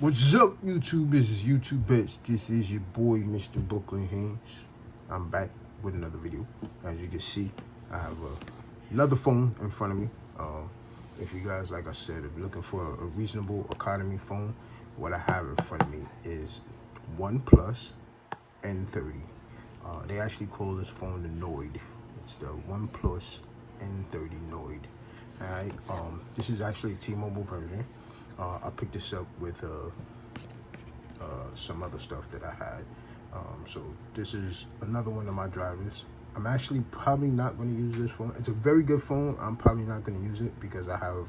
What's up, YouTube? This is YouTube Bets. This is your boy, Mrbrooklynhandz. I'm back with another video. As you can see, I have another phone in front of me. If you guys, like I said, if you're looking for a reasonable economy phone, what I have in front of me is OnePlus N30. They actually call this phone the Nord. It's the OnePlus N30 Nord. Alright, this is actually a T-Mobile version. I picked this up with some other stuff that I had. So this is another one of my drivers. I'm actually probably not going to use this phone. It's a very good phone. I'm probably not going to use it because I have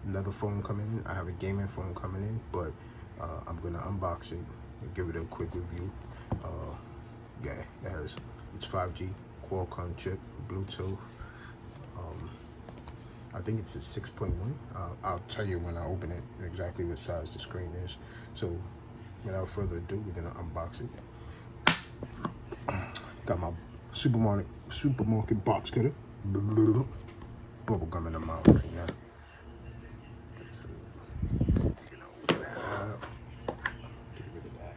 another phone coming in. I have a gaming phone coming in, but I'm going to unbox it and give it a quick review. Yeah, it's 5G, Qualcomm chip, Bluetooth. I think it's a 6.1. I'll tell you when I open it exactly what size the screen is. So without further ado, we're gonna unbox it. Got my supermarket box cutter. Bubble gum in the mouth right now. So you know, open that up. Get rid of that.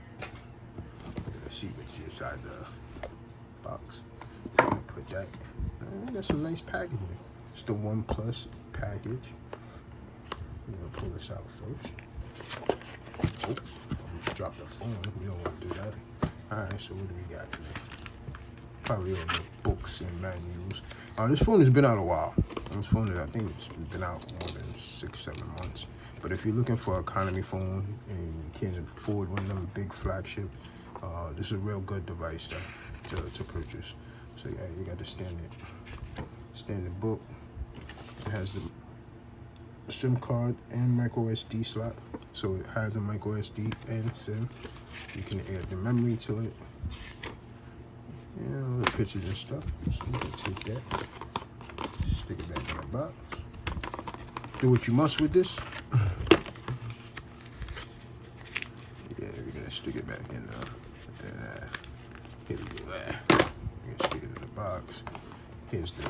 We're gonna see what's inside the box. I'm gonna put that. Got some nice packaging. It's the OnePlus package. I'm gonna pull this out first. Oh, almost dropped the phone. We don't want to do that. Alright, so what do we got today? Probably all the books and manuals. This phone has been out a while. This phone, I think it's been out more than 6-7 months. But if you're looking for an economy phone and you can't afford one of them big flagship, this is a real good device to purchase. So yeah, you got the standard book. It has the SIM card and micro SD slot, so it has a micro SD and SIM. You can add the memory to it. Yeah, all the pictures and stuff. So you can take that, stick it back in the box. Do what you must with this. Yeah, we're gonna stick it back in there. Here we go. We're gonna stick it in the box. Here's the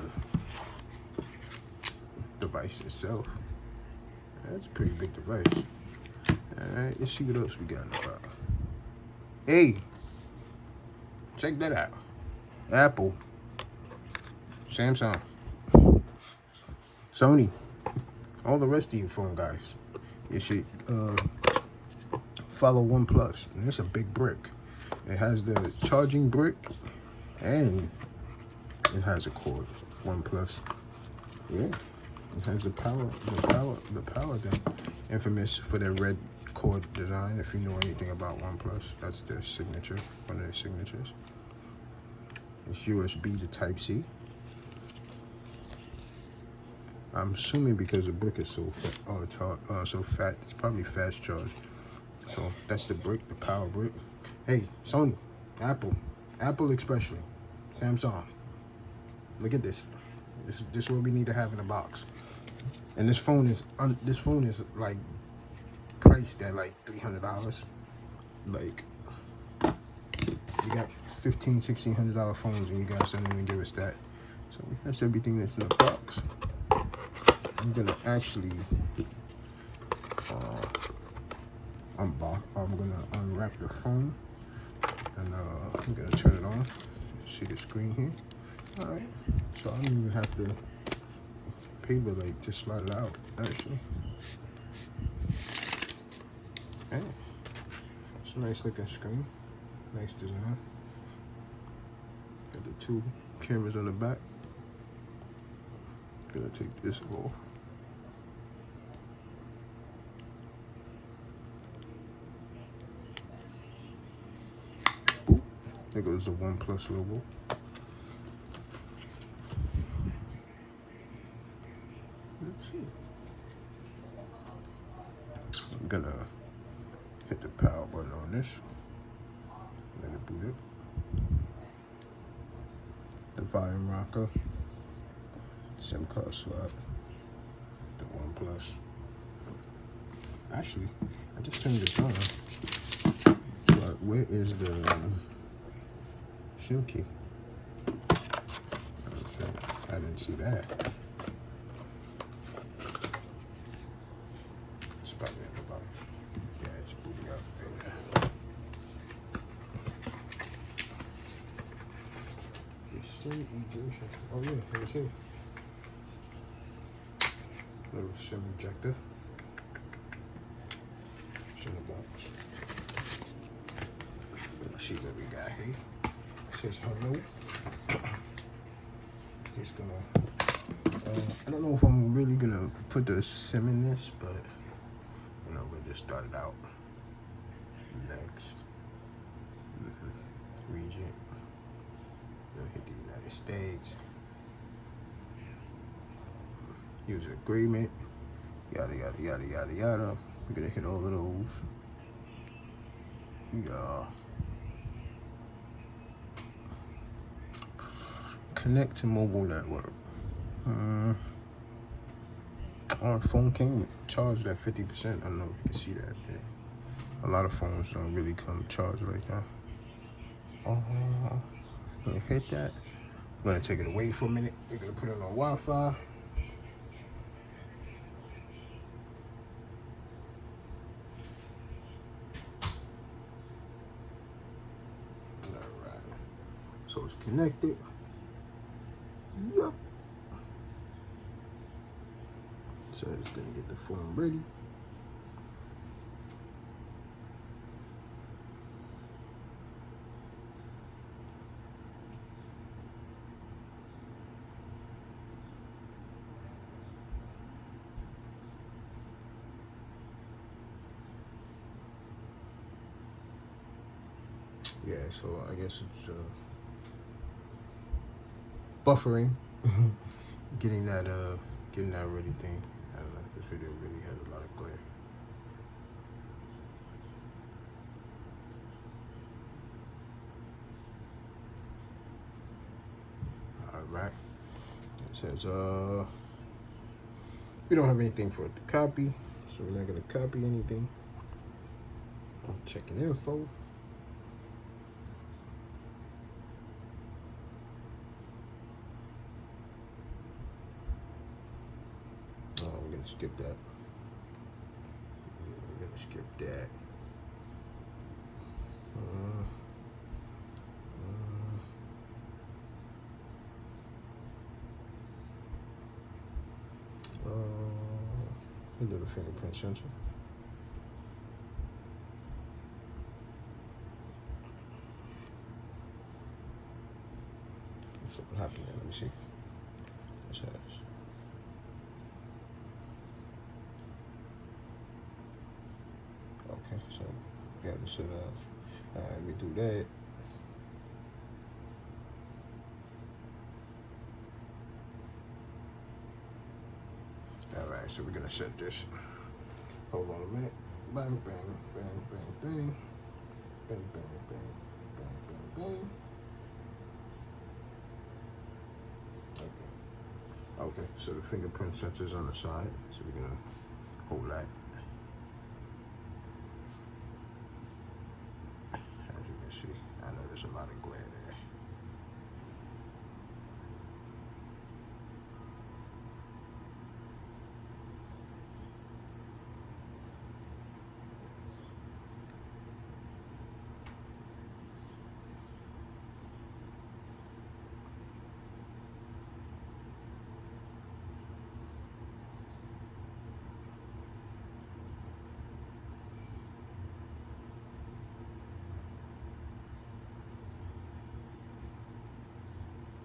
device itself. That's a pretty big device. Alright, let's see what else we got in the box. Hey, check that out. Apple, Samsung, Sony, all the rest of you phone guys. You should follow OnePlus. And it's a big brick. It has the charging brick and it has a cord. OnePlus. Yeah. It has the power thing. Infamous for their red cord design. If you know anything about OnePlus, that's their signature, one of their signatures. It's USB to Type-C. I'm assuming because the brick is so fat, it's probably fast charge. So that's the brick, the power brick. Hey, Sony, Apple especially, Samsung. Look at this. This is what we need to have in a box. And this phone is like priced at like $300. Like you got $1,500-$1,600 phones and you guys don't even give us that. So that's everything that's in the box. I'm gonna actually I'm gonna unwrap the phone and I'm gonna turn it on. See the screen here. Alright, so I don't even have to paper like just slide it out actually. Hey, it's a nice looking screen, nice design. Got the 2 cameras on the back. Gonna take this off. Boop. There goes the OnePlus logo. Let's see. I'm gonna hit the power button on this. Let it boot up. The volume rocker, SIM card slot, the OnePlus. Actually, I just turned this on, but where is the SIM key? Okay, I didn't see that. It's probably at the bottom. Yeah, it's Oh yeah, it was here. Little SIM ejector. It's in the box. Let's see what we got here. It says hello. Just gonna. I don't know if I'm really gonna put the SIM in this, but you know, we'll just start it out. Next. Region. We'll hit the United States. User agreement. Yada yada yada yada yada. We're gonna hit all of those. Yeah. Connect to mobile network. Our phone came charged at 50%. I don't know if you can see that. Yeah. A lot of phones don't really come charged like that. Gonna hit that. We're gonna take it away for a minute. We're gonna put it on Wi-Fi. Alright. So it's connected. Yep. So it's gonna get the phone ready. Yeah, so I guess it's buffering, getting that ready thing. I don't know. This video really has a lot of glare. All right. It says we don't have anything for it to copy, so we're not gonna copy anything. I'm checking info. I'm gonna skip that. I'm gonna skip that. A little fingerprint sensor. What's happening? Let me see. It says. Okay, so yeah, this is let me do that. All right, so we're gonna set this. Hold on a minute. Bang, bang, bang, bang, bang, bang, bang, bang, bang, bang, bang. Okay. Okay, so the fingerprint sensor's on the side, so we're gonna hold that. As you can see, I know there's a lot of glare there.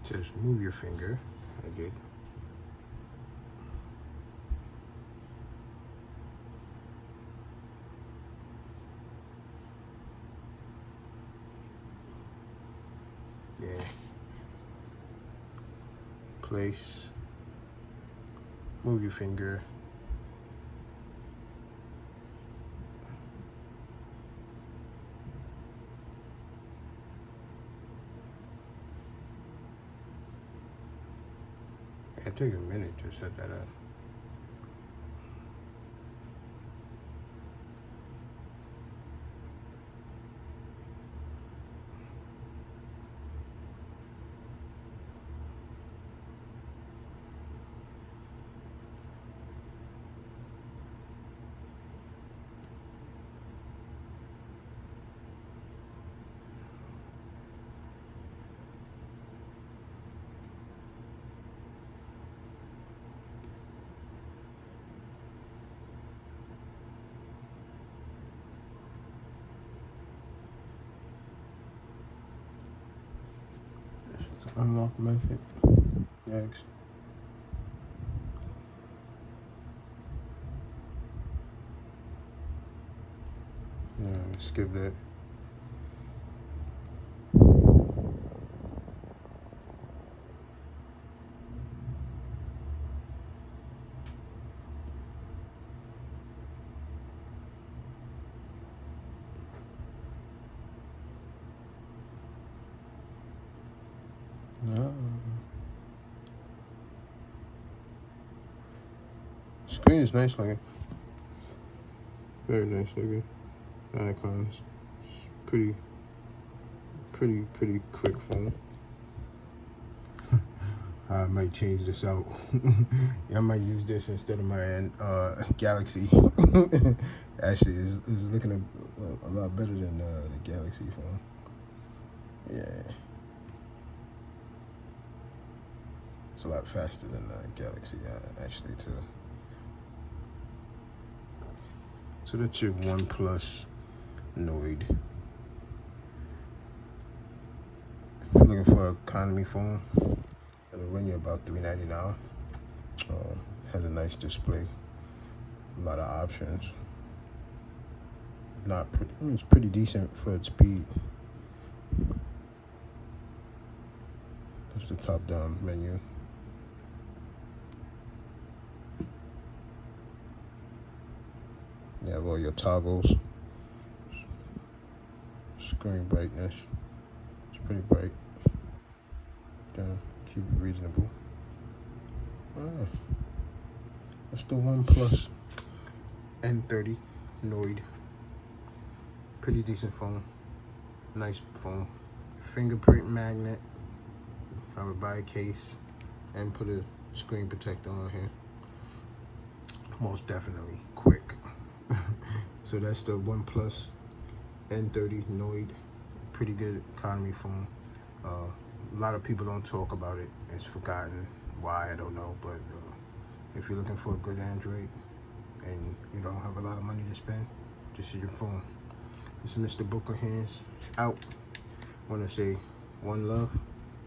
Just move your finger. I did. Yeah. Place. Move your finger. It took a minute to set that up. unlock method. Next. Yeah, skip that. No. Screen is nice looking. Very nice looking. Icons. Pretty quick phone. I might change this out. Yeah, I might use this instead of my Galaxy. Actually, it's looking a lot better than the Galaxy phone. Yeah. It's a lot faster than the Galaxy, actually, too. So that's your OnePlus Nord. If you're looking for an economy phone, it'll run you about $399. Has a nice display, a lot of options. It's pretty decent for its speed. That's the top-down menu. You have all your toggles. Screen brightness. It's pretty bright. Keep it reasonable. That's the OnePlus N30 Nord. Pretty decent phone. Nice phone. Fingerprint magnet. I would buy a case and put a screen protector on here. Most definitely quick. So that's the OnePlus N30 Nord. Pretty good economy phone. A lot of people don't talk about it. It's forgotten. Why, I don't know. But if you're looking for a good Android and you don't have a lot of money to spend, just use your phone. This is Mrbrooklynhandz out. Want to say one love.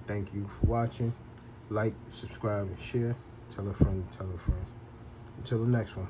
Thank you for watching. Like, subscribe, and share. Tell a friend, tell a friend. Until the next one.